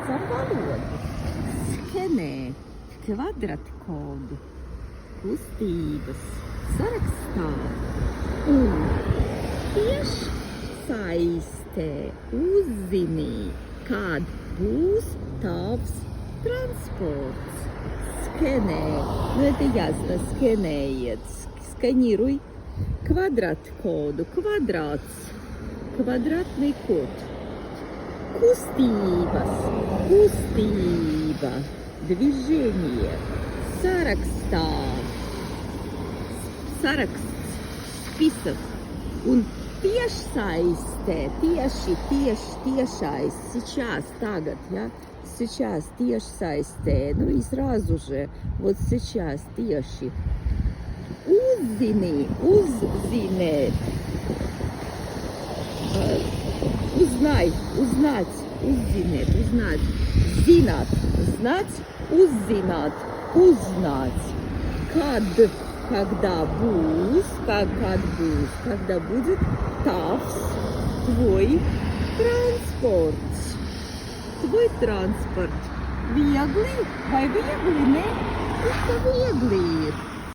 caur valodu. Skenē kvadratkodu kustības sarakstā un tiešsaistē uzzini, kad būs tavs transports. Skenē, это ясно, скенеет, сканируй квадрат-коду, квадратный код. Kustība, движение, saraksts, список un tiešsaistē, tiešais, сейчас, tagad, ja? Сейчас tiešsaistē, и сразу же, вот сейчас, tieši. Uzzinēt, uznāt, zināt, uznāt, когда будет tavs, твой transport. Viegli vai viegli, ne? Tas viegli ir.